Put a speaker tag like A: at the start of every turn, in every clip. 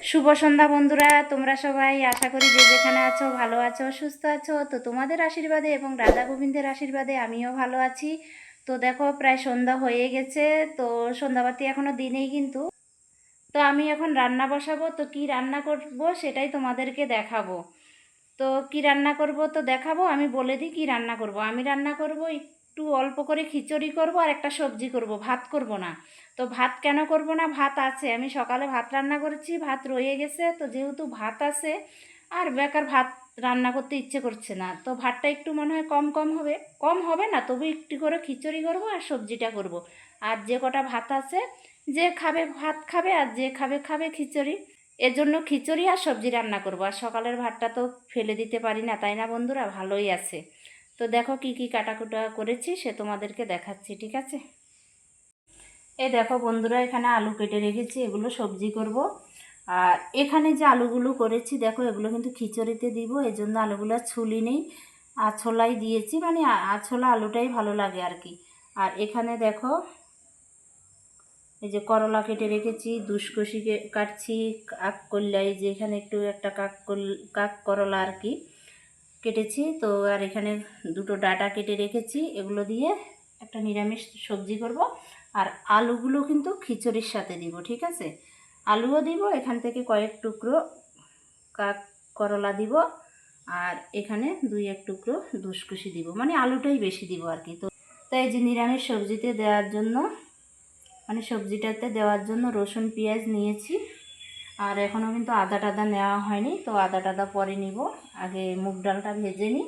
A: শুভ সন্ধ্যা বন্ধুরা, তোমরা সবাই আশা করি যে যেখানে আছো ভালো আছো, সুস্থ আছো। তো তোমাদের আশীর্বাদে এবং রাধা গোবিন্দের আশীর্বাদে আমিও ভালো আছি। তো দেখো প্রায় সন্ধ্যা হয়ে গেছে, তো সন্ধ্যাবাতি এখনো দিনেই কিন্তু। তো আমি এখন রান্না বসাবো, তো কি রান্না করব সেটাই তোমাদেরকে দেখাবো। তো কি রান্না করব তো দেখাবো। আমি বলে দিই কি রান্না করব। আমি রান্না করব একটু অল্প করে খিচুড়ি করব আর একটা সবজি করব, ভাত করব না। তো ভাত কেন করব না, ভাত আছে, আমি সকালে ভাত রান্না করেছি, ভাত রয়ে গেছে। তো যেহেতু ভাত আছে আর বেকার ভাত রান্না করতে ইচ্ছে করছে না, তো ভাতটা একটু মনে হয় কম হবে না, তবু একটু করে খিচুড়ি করব আর সবজিটা করব। আর যে কটা ভাত আছে, যে খাবে ভাত খাবে আর যে খাবে খাবে খিচুড়ি। এজন্য খিচুড়ি আর সবজি রান্না করবো। আর সকালের ভাতটা তো ফেলে দিতে পারি না, তাই না বন্ধুরা? ভালোই আছে। তো দেখো কি কি কাটাকুটা করেছি সে তোমাদেরকে দেখাচ্ছি, ঠিক আছে? এই দেখো বন্ধুরা, এখানে আলু কেটে রেখেছি, এগুলো সবজি করব। আর এখানে যে আলুগুলো করেছি দেখো, এগুলো কিন্তু খিচুড়িতে দিব, এই জন্য আলুগুলো ছুলি নেই, আছলাই দিয়েছি, মানে আছলা আলুটাই ভালো লাগে আর কি। আর এখানে দেখো এই যে করলা কেটে রেখেছি, দুষ্কষি কাটছি, কাক করলা, এই যে এখানে একটু একটা কাক করলা আর কি কেটেছি। তো আর এখানে দুটো ডাঁটা কেটে রেখেছি, এগুলো দিয়ে একটা নিরামিষ সবজি করব। আর আলুগুলো কিন্তু খিচুড়ির সাথে দিব, ঠিক আছে? আলুও দিব, এখান থেকে কয়েক টুকরো কাক করলা দিব, আর এখানে 2-1 টুকরো দুষ্কষি দিব, মানে আলুটাই বেশি দিব আর কি। তো তাই যে নিরামিষ সবজিতে দেওয়ার জন্য, মানে সবজিটাতে দেওয়ার জন্য রসুন পেঁয়াজ নিয়েছি। আর এখনও কিন্তু আদা টাদা নেওয়া হয়নি, তো আদা টাদা পরে নিব, আগে মুগ ডালটা ভেজে নিই।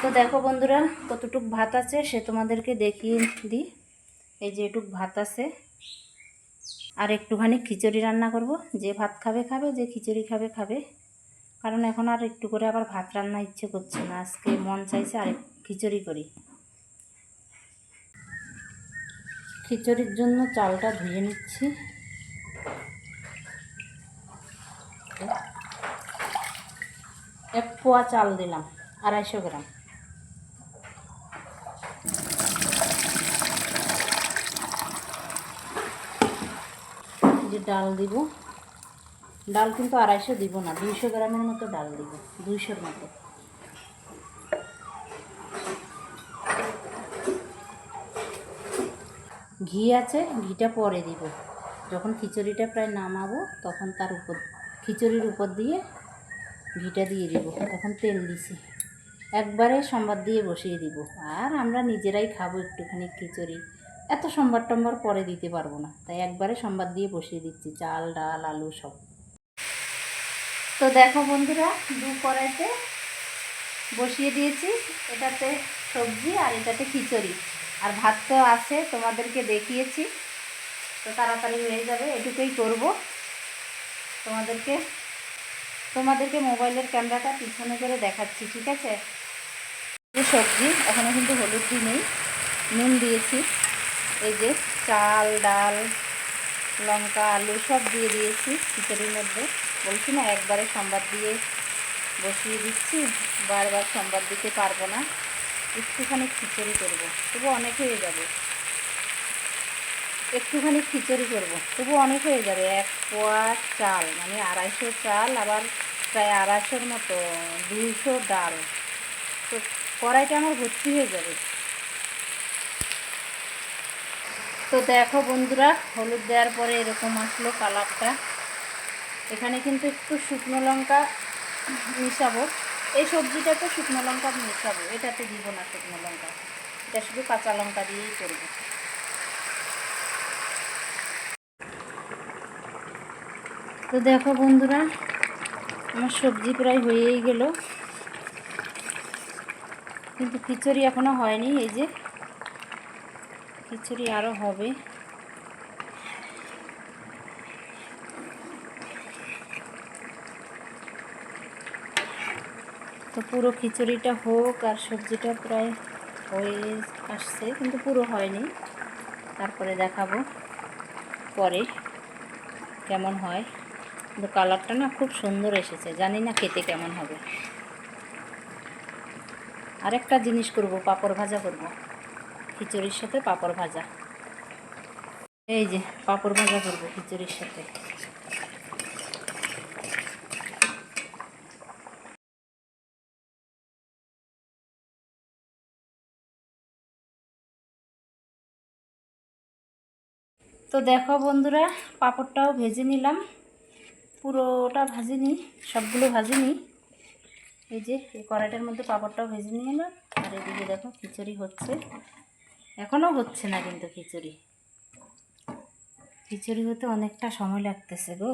A: তো দেখো বন্ধুরা, কতটুক ভাত আছে সে তোমাদেরকে দেখিয়ে দিই। এই যে এটুক ভাত আছে, আর একটুখানি খিচুড়ি রান্না করব। যে ভাত খাবে খাবে, যে খিচুড়ি খাবে খাবে, কারণ এখন আর একটু করে আবার ভাত রান্না ইচ্ছে করছে না, আজকে মন চাইছে আর খিচুড়ি করি। খিচুড়ির জন্য চালটা ধুয়ে নিচ্ছি। এক পোয়া চাল দিলাম, 250 গ্রাম। যে ডাল দিব, ডাল কিন্তু 250 দিব না, 200 গ্রামের মতো ডাল দিব, 200-র মতো। ঘি আছে, ঘিটা পরে দিব, যখন খিচুড়িটা প্রায় নামাবো তখন তার উপর, খিচুড়ির উপর দিয়ে ঘিটা দিয়ে দিব। এখন তেল দিছি, একবারে সম্বাদ দিয়ে বসিয়ে দিব। আর আমরা নিজেরাই খাবো একটুখানি খিচুড়ি, এত সম্বাদ টম্বার পরে দিতে পারবো না, তাই একবারে সম্বাদ দিয়ে বসিয়ে দিচ্ছি, চাল ডাল আলু সব। তো দেখো বন্ধুরা, 2 কড়াইতে বসিয়ে দিয়েছি, এটাতে সবজি আর এটাতে খিচুড়ি। আর ভাত তো আছে, তোমাদেরকে দেখিয়েছি, তো তাড়াতাড়ি হয়ে যাবে, এটুকুই করব। তোমাদেরকে তোমাদেরকে মোবাইলের ক্যামেরাটা পিছনে করে দেখাচ্ছি, ঠিক আছে? যে সবজি, এখনও কিন্তু হলুদ দিই নেই, নুন দিয়েছি। এই যে চাল ডাল লঙ্কা আলু সব দিয়ে দিয়েছি খিচুড়ির মধ্যে। বলছি না একবারে সম্বাদ দিয়ে বসিয়ে দিচ্ছি, বারবার সম্বাদ দিতে পারবো না, একটুখানি খিচুড়ি করব, তবু অনেক হয়ে যাবে। একটুখানি খিচুড়ি করব, তবু অনেক হয়ে যাবে। 1 পোয়া চাল, মানে 250 চাল, আবার প্রায় 250-র মতো 200 ডাল, তো কড়াইটা আমার ভর্তি হয়ে যাবে। তো দেখো বন্ধুরা, হলুদ দেওয়ার পরে এরকম আসলো কালারটা। এখানে কিন্তু একটু শুকনো লঙ্কা মিশাবো, এই সবজিটাতে শুকনো লঙ্কা মিশাবো, এটাতে দিব না শুকনো লঙ্কা, এটা শুধু কাঁচা লঙ্কা দিয়েই করবো। তো দেখো বন্ধুরা, আমার সবজি প্রায় হয়েই গেল, কিন্তু খিচুড়ি এখনও হয়নি। এই যে খিচুড়ি আরও হবে। তো পুরো খিচুড়িটা হোক, আর সবজিটা প্রায় হয়ে আসছে, কিন্তু পুরো হয়নি, তারপরে দেখাবো পরে কেমন হয়। কিন্তু কালারটা না খুব সুন্দর এসেছে, জানি না খেতে কেমন হবে। আরেকটা জিনিস করব, পাঁপড় ভাজা করব, খিচুড়ির সাথে পাঁপড় ভাজা। এই যে পাঁপড় ভাজা করব খিচুড়ির সাথে। তো দেখো বন্ধুরা, পাঁপড়টাও ভেজে নিলাম, পুরোটা ভাজিনি, সবগুলো ভাজিনি। এই যে এই কড়াইটার মধ্যে পাঁপড়টাও ভেজে নিলাম। আর এদিকে দেখো খিচুড়ি হচ্ছে, এখনও হচ্ছে না কিন্তু খিচুড়ি হতে অনেকটা সময় লাগতেছে গো।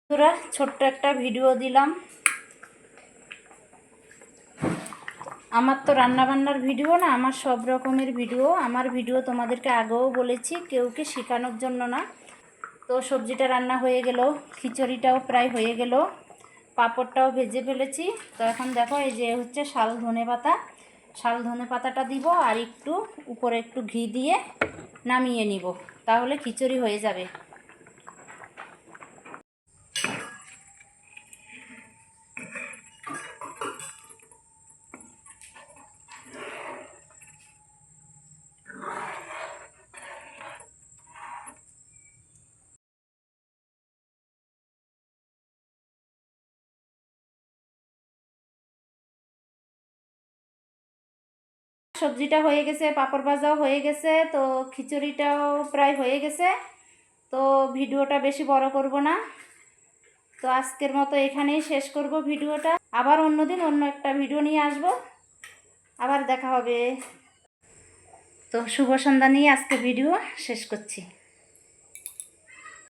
A: বন্ধুরা, ছোট্ট একটা ভিডিও দিলাম। আমার তো রান্নাবান্নার ভিডিও না, আমার সব রকমের ভিডিও। আমার ভিডিও তোমাদেরকে আগেও বলেছি, কেউকে শেখানোর জন্য না। তো সবজিটা রান্না হয়ে গেল, খিচুড়িটাও প্রায় হয়ে গেল, পাঁপড়টাও ভেজে ফেলেছি। তো এখন দেখো এই যে হচ্ছে শাল ধনে পাতাটা দিব, আর একটু উপরে একটু ঘি দিয়ে নামিয়ে নিব, তাহলে খিচুড়ি হয়ে যাবে। সবজিটা হয়ে গেছে, পাঁপড় ভাজাও হয়ে গেছে, তো খিচুড়িটাও প্রায় হয়ে গেছে। তো ভিডিওটা বেশি বড় করব না, তো আজকের মতো এখানেই শেষ করব ভিডিওটা। আবার অন্যদিন অন্য একটা ভিডিও নিয়ে আসব, আবার দেখা হবে। তো শুভ সন্ধ্যা নিয়ে আজকে ভিডিও শেষ করছি।